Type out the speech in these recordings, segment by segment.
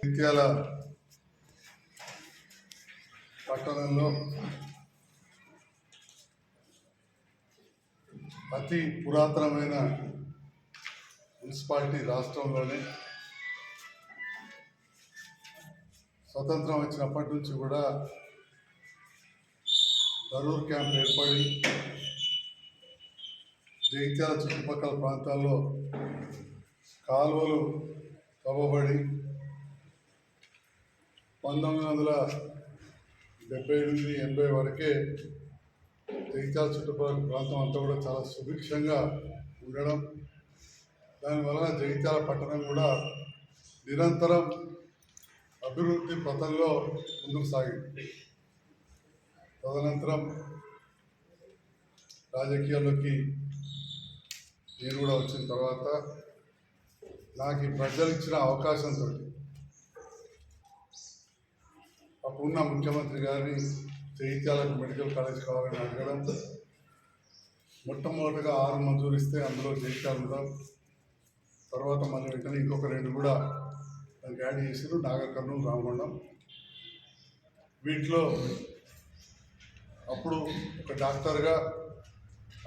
జగిత్యాల పట్టణంలో అతి పురాతనమైన మున్సిపాలిటీ రాష్ట్రంలోనే స్వతంత్రం వచ్చినప్పటి నుంచి కూడా దరూర్ క్యాంప్ ఏర్పడి జగిత్యాల చుట్టుపక్కల ప్రాంతాల్లో కాలువలు తవ్వబడి 1978-80 వరకే జగిత్యాల చుట్టుపక్కల ప్రాంతం అంతా కూడా చాలా సుభిక్షంగా ఉండడం, దానివలన జగిత్యాల పట్టణం కూడా నిరంతరం అభివృద్ధి పథంలో ముందుకు సాగింది. తదనంతరం రాజకీయాల్లోకి నేను కూడా వచ్చిన తర్వాత నాకు ఈ ప్రజలు ఇచ్చిన అవకాశంతో అప్పుడున్న ముఖ్యమంత్రి గారిని జగిత్యాలకు మెడికల్ కాలేజ్ కావాలని అడగడం, మొట్టమొదటిగా 6 మంజూరు ఇస్తే అందులో జగిత్యాల ఉండడం, తర్వాత మళ్ళీ వెంటనే ఇంకొక 2 కూడా దానికి యాడ్ చేసారు, నాగర్ కర్నూలు, రామగుండం. వీటిలో అప్పుడు ఒక డాక్టర్గా,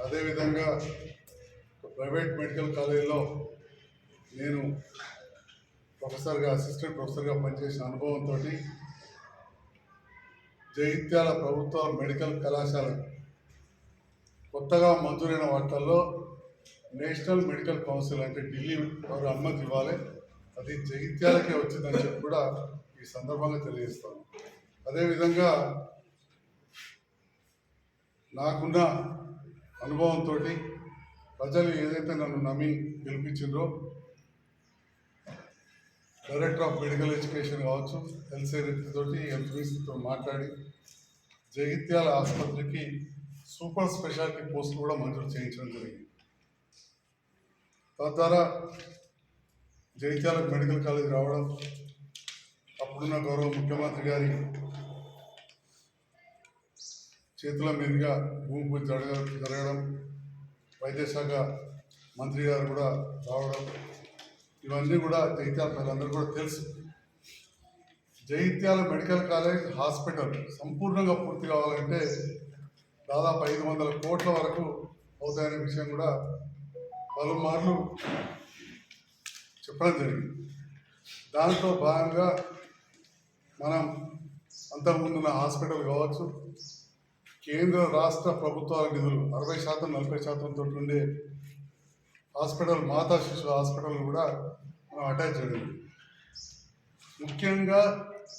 అదేవిధంగా ప్రైవేట్ మెడికల్ కాలేజీలో నేను ప్రొఫెసర్గా, అసిస్టెంట్ ప్రొఫెసర్గా పనిచేసిన అనుభవంతో జగిత్యాల ప్రభుత్వ మెడికల్ కళాశాల కొత్తగా మంజూరైన వాటిల్లో నేషనల్ మెడికల్ కౌన్సిల్ అంటే ఢిల్లీ వారు అనుమతి ఇవ్వాలి, అది జగిత్యాలకే వచ్చిందని చెప్పి కూడా ఈ సందర్భంగా తెలియజేస్తాను. అదేవిధంగా నాకున్న అనుభవంతో ప్రజలు ఏదైతే నన్ను నమ్మి గెలిపించిందో, డైరెక్టర్ ఆఫ్ మెడికల్ ఎడ్యుకేషన్ కావచ్చు, తోటి ఎంపీతో మాట్లాడి జగిత్యాల ఆసుపత్రికి సూపర్ స్పెషాలిటీ పోస్ట్ కూడా మంజూరు చేయించడం జరిగింది. తద్వారా జగిత్యాల మెడికల్ కాలేజ్ రావడం, అప్పుడున్న గౌరవ ముఖ్యమంత్రి గారి చేతుల మీదుగా భూమి పూజ జరగడం, వైద్యశాఖ మంత్రి గారు కూడా రావడం, ఇవన్నీ కూడా జగిత్యాల ప్రజలందరూ కూడా తెలుసు. జగిత్యాల మెడికల్ కాలేజ్ హాస్పిటల్ సంపూర్ణంగా పూర్తి కావాలంటే దాదాపు 500 కోట్ల వరకు అవుతాయనే విషయం కూడా పలుమార్లు చెప్పడం జరిగింది. దాంట్లో భాగంగా మనం అంతకుముందున్న హాస్పిటల్ కావచ్చు, కేంద్ర రాష్ట్ర ప్రభుత్వాల నిధులు 60% 40% తోటి ఉండే హాస్పిటల్, మాతా శిశు హాస్పిటల్ కూడా మనం అటాచ్ చేయాలి. ముఖ్యంగా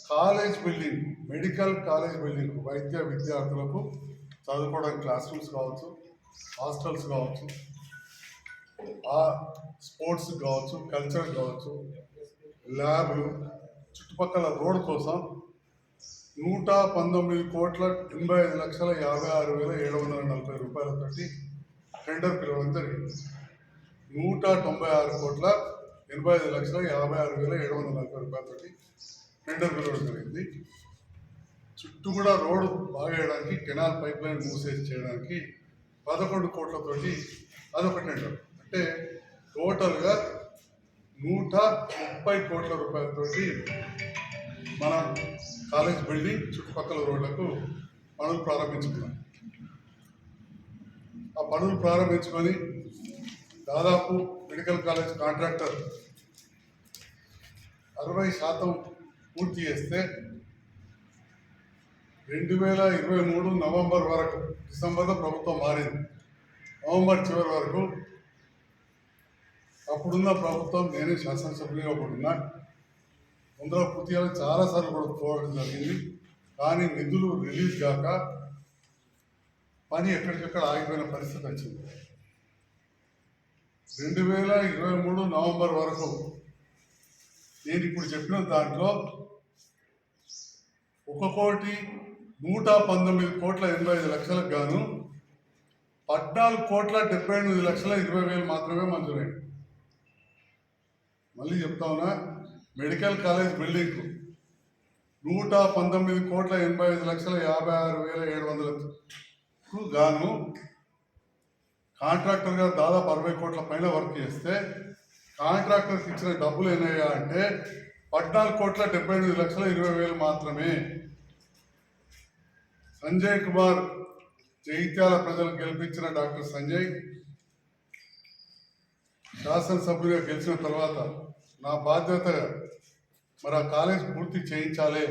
college building, medical college building, వైద్య విద్యార్థులకు చదువుకోవడానికి క్లాస్ రూమ్స్ కావచ్చు, హాస్టల్స్ కావచ్చు, స్పోర్ట్స్ కావచ్చు, కల్చర్ కావచ్చు, ల్యాబ్లు, చుట్టుపక్కల రోడ్ కోసం 119,85,56,740 రూపాయలతోటి టెండర్ పిలవడం జరిగింది. 196,85,56,740 రూపాయలతోటి టెండర్ పిలవడం జరిగింది. చుట్టూ కూడా రోడ్డు బాగా వేయడానికి, కెనాల్ పైప్ లైన్ మూసేసి చేయడానికి 11 కోట్లతోటి అదొక టెండర్. అంటే టోటల్గా 130 కోట్ల రూపాయలతోటి మనం కాలేజ్ బిల్డింగ్, చుట్టుపక్కల రోడ్లకు పనులు ప్రారంభించుకున్నాం. ఆ పనులు ప్రారంభించుకొని దాదాపు మెడికల్ కాలేజ్ కాంట్రాక్టర్ 60% పూర్తి చేస్తే 2023 నవంబర్ వరకు, డిసెంబర్లో ప్రభుత్వం మారింది, నవంబర్ చివరి వరకు అప్పుడున్న ప్రభుత్వం, నేనే శాసనసభ్యులుగా అప్పుడున్నా, ముందర పూర్తి చేయాలని చాలాసార్లు కూడా కోరడం జరిగింది. కానీ నిధులు రిలీజ్ కాక పని ఎక్కడికక్కడ ఆగిపోయిన పరిస్థితి వచ్చింది. 2023 నవంబర్ వరకు నేను ఇప్పుడు చెప్పిన దాంట్లో 1,119,85,00,000 గాను 14,78,20,000 మాత్రమే మంజూరైంది. మళ్ళీ చెప్తా ఉన్నా, మెడికల్ కాలేజ్ బిల్డింగ్కు 119,85,56,700 గాను కాంట్రాక్టర్ గారు దాదాపు 60 కోట్ల పైన వర్క్ చేస్తే కాంట్రాక్టర్కి ఇచ్చిన డబ్బులు ఏమయ్యా అంటే 14,78,20,000 మాత్రమే. సంజయ్ కుమార్ జగిత్యాల ప్రజలు గెలిపించిన డాక్టర్ సంజయ్ శాసనసభ్యుడిగా గెలిచిన తర్వాత నా బాధ్యత మరి ఆ కాలేజ్ పూర్తి చేయించాలి.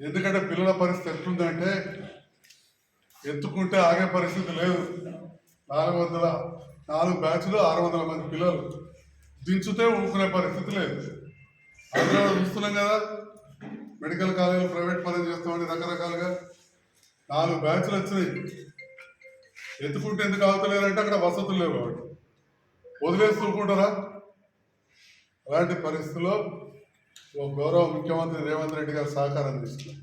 ఎందుకంటే పిల్లల పరిస్థితి ఎట్లుందంటే ఎత్తుకుంటే ఆగే పరిస్థితి లేదు. 4 బ్యాచ్లు 600 మంది పిల్లలు దించుతే ఊరుకునే పరిస్థితి లేదు. అందులో చూస్తున్నాం కదా, మెడికల్ కాలేజీలు ప్రైవేట్ పనులు చేస్తామని రకరకాలుగా 4 బ్యాచ్లు వచ్చినాయి. ఎత్తుకుంటే ఎందుకు అవుతలేరంటే అక్కడ వసతులు లేవు కాబట్టి వదిలేసి ఊరుకుంటారా? అలాంటి పరిస్థితుల్లో ఓ గౌరవ ముఖ్యమంత్రి రేవంత్ రెడ్డి గారు సహకారం తీసుకున్నారు.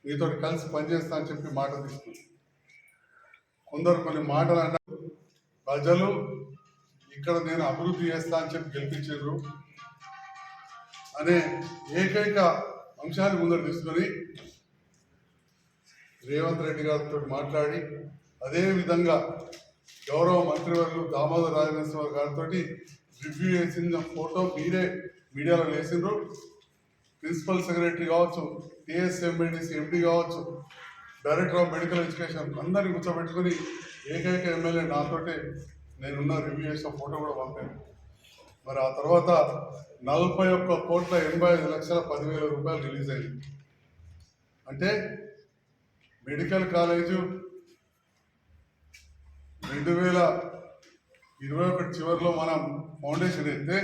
మీతో కలిసి పనిచేస్తా అని చెప్పి మాట తీసుకున్నారు. కొందరు కొన్ని మాటలు అన్నారు. ప్రజలు ఇక్కడ నేను అభివృద్ధి చేస్తా అని చెప్పి గెలిపించారు అనే ఏకైక అంశాన్ని ముందర తీసుకొని రేవంత్ రెడ్డి గారితో మాట్లాడి, అదేవిధంగా గౌరవ మంత్రివర్యులు దామోదర్ రాజనరసింహ గారితో రివ్యూ చేసిన ఫోటో మీరే మీడియాలో వేసిండ్రు. ప్రిన్సిపల్ సెక్రటరీ కావచ్చు, టీఎస్ఎంబిడిసి ఎండి కావచ్చు, డైరెక్టర్ ఆఫ్ మెడికల్ ఎడ్యుకేషన్ అందరినీ కూర్చోబెట్టుకుని ఏకైక ఎమ్మెల్యే నాతోటే నేనున్న రివ్యూ చేసిన ఫోటో కూడా పంపాను. మరి ఆ తర్వాత 41,85,10,000 రూపాయలు రిలీజ్ అయింది. అంటే మెడికల్ కాలేజు 2021 చివరిలో మనం ఫౌండేషన్ అయితే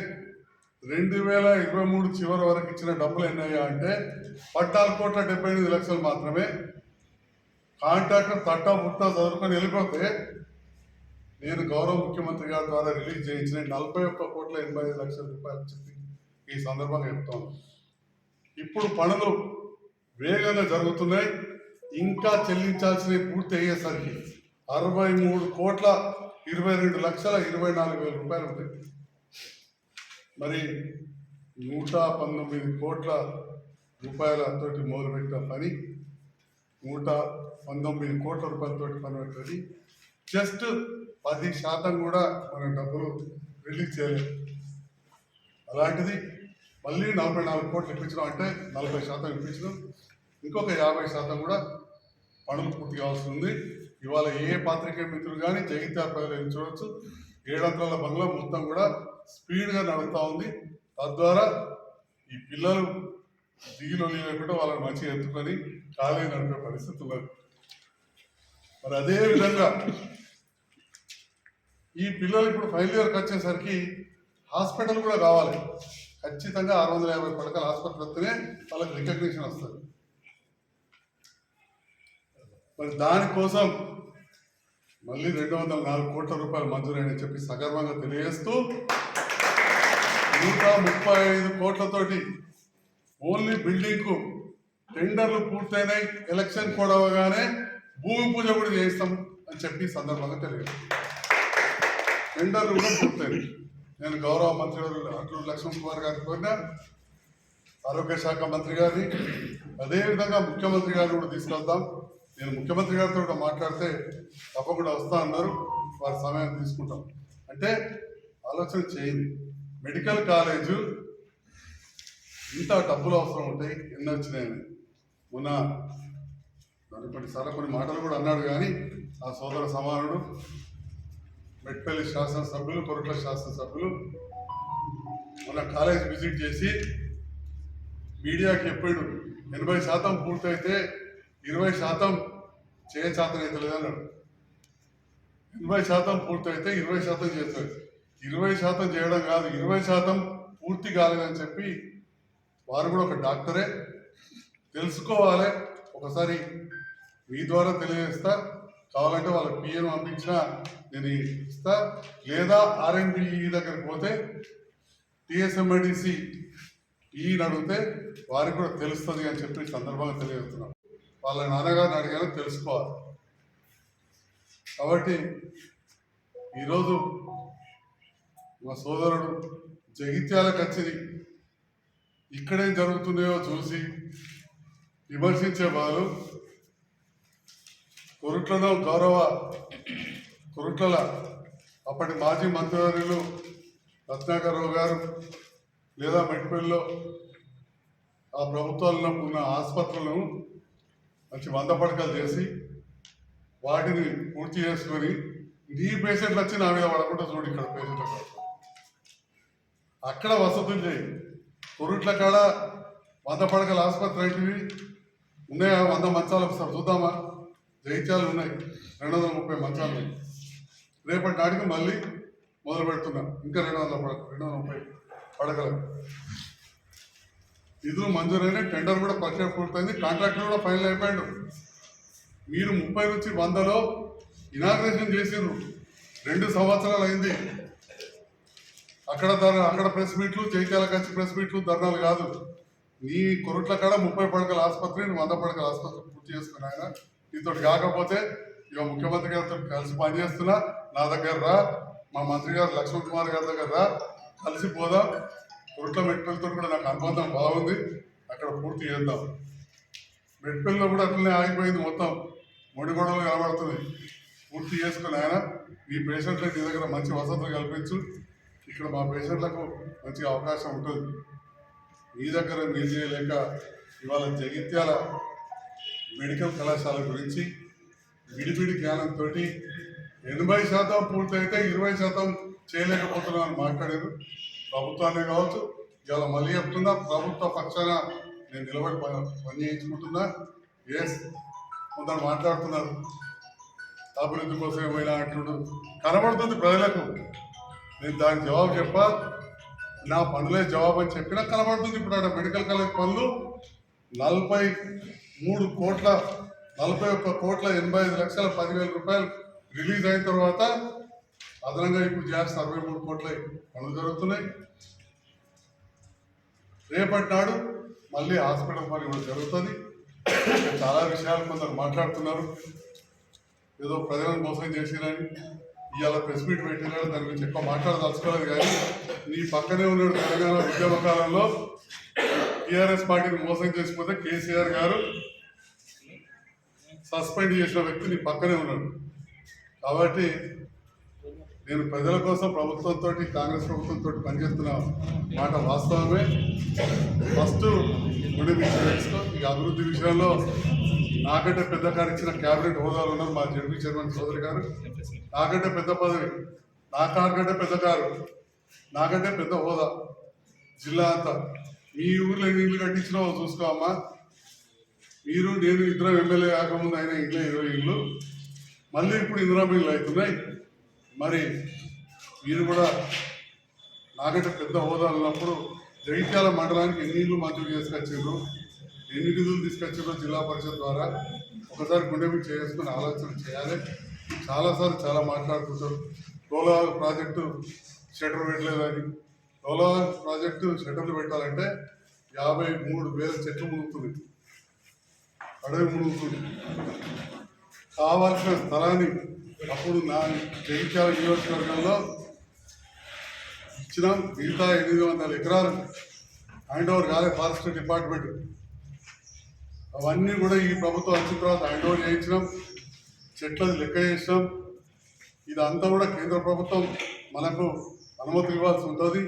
2023 చివరి వరకు ఇచ్చిన డబ్బులు ఎన్నయ్యా అంటే 14,78,00,000 మాత్రమే. కాంట్రాక్టర్ తట్టా బుట్టా చదువుకొని వెళ్ళిపోతే నేను గౌరవ ముఖ్యమంత్రి గారి ద్వారా రిలీజ్ చేయించిన 41,85,00,000 రూపాయలు చెప్పి ఈ సందర్భంగా చెప్తాను. ఇప్పుడు పనులు వేగంగా జరుగుతున్నాయి. ఇంకా చెల్లించాల్సినవి పూర్తి అయ్యేసరికి 63,22,24,000 రూపాయలు ఉంటాయి. మరి 119 కోట్ల రూపాయలతో మొదలుపెట్టిన పని 119 కోట్ల రూపాయలతో పని పెట్టింది. జస్ట్ 10% కూడా మన డబ్బులు రిలీజ్ చేయలేదు. అలాంటిది మళ్ళీ 44 కోట్లు ఇప్పించడం అంటే 40% ఇప్పించడం, ఇంకొక 50% కూడా పనులు పూర్తి కావాల్సి ఉంది. ఇవాళ ఏ పాత్రికేయ మిత్రులు కానీ జగిత్యాల ప్రజలు చూడవచ్చు, 7 అంతరాల బంగ్లా మొత్తం కూడా స్పీడ్గా నడుస్తూ ఉంది. తద్వారా ఈ పిల్లలు దిగులు లేకుండా వాళ్ళని మంచిగా ఎత్తుకొని కాలేజీ నడిపే పరిస్థితి ఉన్నది. మరి అదేవిధంగా ఈ పిల్లలు ఇప్పుడు ఫైనల్ ఇయర్కి వచ్చేసరికి హాస్పిటల్ కూడా కావాలి. ఖచ్చితంగా 650 పడకల హాస్పిటల్ వస్తేనే వాళ్ళకి రికగ్నిషన్ వస్తుంది. మరి దానికోసం మళ్ళీ 204 కోట్ల రూపాయలు మంజూరైనని చెప్పి సగర్వంగా తెలియజేస్తూ 135 కోట్లతోటి ఓన్లీ బిల్డింగ్కు టెండర్లు పూర్తయినాయి. ఎలక్షన్ కూడా అవగానే భూమి పూజ కూడా చేయిస్తాం అని చెప్పి సందర్భంగా తెలియజేస్తాం. టెండర్లు కూడా పూర్తయినాయి. నేను గౌరవ మంత్రి అట్లూరి లక్ష్మణ్ కుమార్ గారికి కోరిన, ఆరోగ్య శాఖ మంత్రి గారిని, అదేవిధంగా ముఖ్యమంత్రి గారిని కూడా తీసుకెళ్తాం. నేను ముఖ్యమంత్రి గారితో కూడా మాట్లాడితే తప్పకుండా వస్తా అన్నారు. వారి సమయం తీసుకుంటాం. అంటే ఆలోచన చేయండి. మెడికల్ కాలేజు ఇంత డబ్బులు అవసరం ఉంటాయి, ఎన్ని వచ్చినాయని మొన్న కొన్నిసార్లు కొన్ని మాటలు కూడా అన్నాడు. కానీ ఆ సోదర సమానుడు మెట్పల్లి శాసనసభ్యులు, కొరట్ల శాసనసభ్యులు మొన్న కాలేజ్ విజిట్ చేసి మీడియాకి చెప్పాడు 80% పూర్తయితే 20% చేతన అయితే లేదన్నాడు. 80% పూర్తయితే 20% చేస్తాడు. 20% చేయడం కాదు, 20% పూర్తి కాలేదని చెప్పి వారు కూడా ఒక డాక్టరే తెలుసుకోవాలి. ఒకసారి మీ ద్వారా తెలియజేస్తా, కావాలంటే వాళ్ళకి పిఎం పంపించినా నేను ఇస్తా, లేదా ఆర్ఎండ్బిఈ దగ్గరికి పోతే టీఎస్ఎంఐడిసి ఈని అడిగితే వారికి కూడా తెలుస్తుంది అని చెప్పి సందర్భంగా తెలియజేస్తున్నాం. వాళ్ళ నాన్నగారిని అడిగానో తెలుసుకోవాలి. కాబట్టి ఈరోజు మా సోదరుడు జగిత్యాలకు వచ్చింది ఇక్కడేం జరుగుతున్నాయో చూసి విమర్శించే వాళ్ళు కొరుట్లలో కొరుట్ల అప్పటి మాజీ మంత్రివర్యులు రత్నాకర్ రావు గారు, లేదా మెట్పల్లిలో ఆ ప్రభుత్వాల్లో ఉన్న ఆసుపత్రులను మంచి 100 పడకలు చేసి వాటిని పూర్తి చేసుకొని నీ పేషెంట్లు వచ్చి నా మీద పడకుండా చూడు. ఇక్కడ పేషెంట్లు అక్కడ వసతులు చేయి. కొరుట్ల కాడ 100 పడకల ఆసుపత్రి ఏంటివి ఉన్నాయా? 100 మంచాలు ఒకసారి చూద్దామా? జైత్యాలు ఉన్నాయి, 230 మంచాలు ఉన్నాయి. రేపటి నాటికి మళ్ళీ మొదలు పెడుతున్నా ఇంకా 230 పడకలు. నిధులు మంజూరైన, టెండర్ కూడా ప్రక్రియ పూర్తయింది, కాంట్రాక్టర్ కూడా ఫైనల్ అయిపోయాడు. మీరు 30 నుంచి 100లో ఇనాగ్రేషన్ చేసిండ్రు, 2 సంవత్సరాలు అయింది. అక్కడ ప్రెస్ మీట్లు, జైత్యాల ఖర్చు ప్రెస్ మీట్లు, ధర్నాలు కాదు. నీ కొరుట్ల కాడ 30 పడకల ఆసుపత్రి, 100 పడకల ఆసుపత్రి పూర్తి చేసుకుని ఆయన నీతో కాకపోతే ఇక ముఖ్యమంత్రి గారితో కలిసి పనిచేస్తున్నా, నా దగ్గర రా, మా మంత్రి గారు లక్ష్మణ్ కుమార్ గారి దగ్గర రా, కలిసి పోదాం. కొరుట్ల మెట్పల్లితో కూడా నాకు అనుబంధం బాగుంది, అక్కడ పూర్తి చేద్దాం. మెట్పల్లిలో కూడా అట్లనే ఆగిపోయింది, మొత్తం మొడిగొడవలు కనబడుతుంది. పూర్తి చేసుకుని ఆయన మీ పేషెంట్లకు నీ దగ్గర మంచి వసతులు కల్పించు. ఇక్కడ మా పేషెంట్లకు మంచి అవకాశం ఉంటుంది. మీ దగ్గర మీరు చేయలేక ఇవాళ జగిత్యాల మెడికల్ కళాశాల గురించి విడివిడి జ్ఞానంతో 80% పూర్తయితే 20% చేయలేకపోతున్నామని మాట్లాడారు. ప్రభుత్వాన్ని కావచ్చు, ఇవాళ మళ్ళీ చెప్తున్నా, ప్రభుత్వ పక్షాన నేను నిలబడి పని చేయించుకుంటున్నా. కొందరు మాట్లాడుతున్నారు అభివృద్ధి కోసం ఏమైనా అంటుడు కనబడుతుంది ప్రజలకు. నేను దానికి జవాబు చెప్పా, నా పనులే జవాబు అని చెప్పినా కనబడుతుంది. ఇప్పుడు అక్కడ మెడికల్ కాలేజ్ పనులు 41 కోట్ల 85,10,000 రూపాయలు రిలీజ్ అయిన తర్వాత అదనంగా ఇప్పుడు చేస్తే 63 కోట్ల పనులు జరుగుతున్నాయి. రేపటి నాడు మళ్ళీ హాస్పిటల్ పని కూడా జరుగుతుంది. చాలా విషయాలు కొందరు మాట్లాడుతున్నారు, ఏదో ప్రజలను మోసం చేసిరని. ఇవాళ ప్రెస్ మీట్ పెట్టినాడు, దాని గురించి ఎక్కువ మాట్లాడదలుచుకోలేదు. కానీ నీ పక్కనే ఉన్నాడు, తెలంగాణ ఉద్యమ కాలంలో టీఆర్ఎస్ పార్టీని మోసం చేసిపోతే కేసీఆర్ గారు సస్పెండ్ చేసిన వ్యక్తి నీ పక్కనే ఉన్నాడు. కాబట్టి నేను ప్రజల కోసం ప్రభుత్వంతో, కాంగ్రెస్ ప్రభుత్వంతో పనిచేస్తున్న మాట వాస్తవమే. ఫస్ట్ గుండె తెలుసుకో. ఈ అభివృద్ధి విషయంలో నాకంటే పెద్ద కారు ఇచ్చిన క్యాబినెట్ హోదాలు ఉన్నారు మా జడ్పీ చైర్మన్ సోదరి గారు. నాకంటే పెద్ద పదవి, నా కారు కంటే పెద్ద కారు, నాకంటే పెద్ద హోదా జిల్లా అంతా. మీ ఊర్లో ఎన్ని ఇల్లు కట్టించినావో చూసుకో అమ్మా. మీరు నేను ఇద్దరం ఎమ్మెల్యే కాకముందు అయినా ఇంట్లో 20 ఇళ్ళు, మళ్ళీ ఇప్పుడు ఇందిరా ఇళ్ళు అవుతున్నాయి. మరి మీరు కూడా నాకంటే పెద్ద హోదాలు ఉన్నప్పుడు జగిత్యాల మండలానికి ఎన్ని ఇళ్ళు మంజూరు చేసుకొచ్చిండ్రు, ఎన్ని నిధులు తీసుకొచ్చిండ్రో జిల్లా పరిషత్ ద్వారా ఒకసారి గుండె మీద చేసుకుని ఆలోచన చేయాలి. చాలాసార్లు చాలా మాట్లాడుతుంటారు. పోలవరం ప్రాజెక్టు షట్టర్ పెట్టలేదని. పోలవరం ప్రాజెక్టు షట్టర్లు పెట్టాలంటే 53,000 చెట్లు మునుగుతుంది, అడవి మునుగుతుంది. కావాల్సిన స్థలాన్ని అప్పుడు నా జగిత్యాల నియోజకవర్గంలో ఇచ్చినాం. మిగతా 800 ఎకరాలు హ్యాండ్ ఓవర్ కాలే ఫారెస్ట్ డిపార్ట్మెంట్. అవన్నీ కూడా ఈ ప్రభుత్వం వచ్చిన తర్వాత హ్యాండ్ ఓవర్ చేయించినాం, చెట్లను లెక్క చేసినాం. ఇదంతా కూడా కేంద్ర ప్రభుత్వం మనకు అనుమతి ఇవ్వాల్సి ఉంటుంది.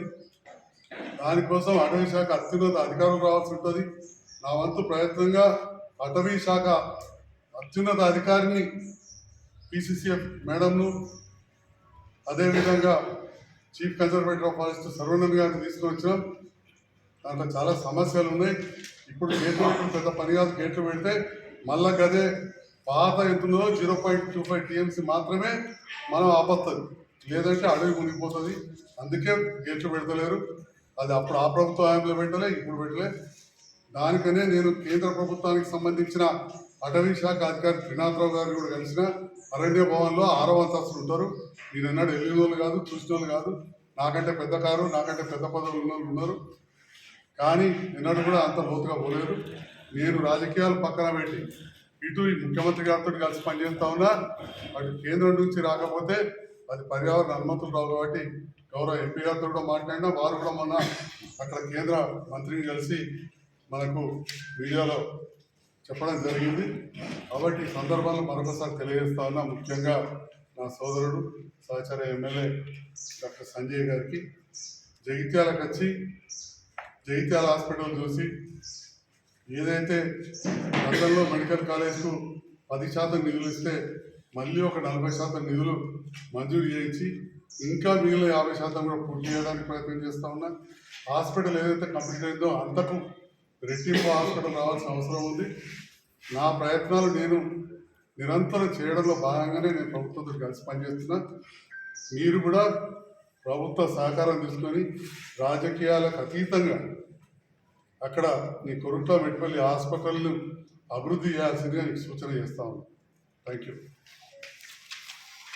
దానికోసం అటవీ శాఖ అత్యున్నత అధికారులు రావాల్సి ఉంటుంది. నా వంతు ప్రయత్నంగా అటవీ శాఖ అత్యున్నత అధికారిని పిసిసిఎఫ్ మేడంను, అదేవిధంగా చీఫ్ కన్జర్వేటర్ ఆఫ్ ఫారెస్ట్ సర్వనంద్ గారిని తీసుకుని వచ్చినాం. దాంట్లో చాలా సమస్యలు ఉన్నాయి. ఇప్పుడు గేట్లు పెట్టడం పెద్ద పని కాదు. గేట్లు పెడితే మళ్ళా గదే పాత ఎంతుందో 0.25 టీఎంసీ మాత్రమే మనం ఆపస్తుంది, లేదంటే అడవి మునిగిపోతుంది. అందుకే గేట్లు పెడతలేరు. అది అప్పుడు ఆ ప్రభుత్వ హయాంలో పెట్టలే, ఇప్పుడు పెట్టలే. దానికనే నేను కేంద్ర ప్రభుత్వానికి సంబంధించిన అటవీ శాఖ అధికారి త్రినాథరావు గారిని కూడా కలిసిన. అరణ్య భవన్లో 6వ అంతస్తులు ఉంటారు. నేను ఎన్నడూ వెళ్ళిన వాళ్ళు కాదు, చూసిన వాళ్ళు కాదు. నాకంటే పెద్ద కారు, నాకంటే పెద్ద పదవులు ఉన్న వాళ్ళు ఉన్నారు, కానీ ఎన్నడూ కూడా అంత లోతుగా పోలేదు. నేను రాజకీయాలు పక్కన పెట్టి ఇటు ఈ ముఖ్యమంత్రి గారితో కలిసి పనిచేస్తా ఉన్నా. అటు కేంద్రం నుంచి రాకపోతే అది పర్యావరణ అనుమతులు రావు. కాబట్టి గౌరవ ఎంపీ గారితో కూడా మాట్లాడినా, వారు కూడా మొన్న అక్కడ కేంద్ర మంత్రిని కలిసి మనకు మీడియాలో చెప్పడం జరిగింది. కాబట్టి ఈ సందర్భంలో మరొకసారి తెలియజేస్తా ఉన్నా, ముఖ్యంగా నా సోదరుడు సహచర ఎమ్మెల్యే డాక్టర్ సంజయ్ గారికి జగిత్యాలకు వచ్చి జైత్యాల హాస్పిటల్ చూసి ఏదైతే గతంలో మెడికల్ కాలేజ్కు 10% నిధులు ఇస్తే మళ్ళీ ఒక 40% నిధులు మంజూరు చేయించి ఇంకా మిగిలిన 50% కూడా పూర్తి చేయడానికి ప్రయత్నం చేస్తూ ఉన్నా. హాస్పిటల్ ఏదైతే కంప్లీట్ అయిందో అంతకు రెట్టింపు హాస్పిటల్ రావాల్సిన అవసరం ఉంది. నా ప్రయత్నాలు నేను నిరంతరం చేయడంలో భాగంగానే నేను ప్రభుత్వంతో కలిసి పనిచేస్తున్నా. మీరు కూడా ప్రభుత్వ సహకారం తీసుకొని రాజకీయాలకు అతీతంగా అక్కడ నీ కొరుట్ల మెట్పల్లి హాస్పిటల్ను అభివృద్ధి చేయాల్సిందిగా నీకు సూచన చేస్తా ఉన్నాను. Thank you.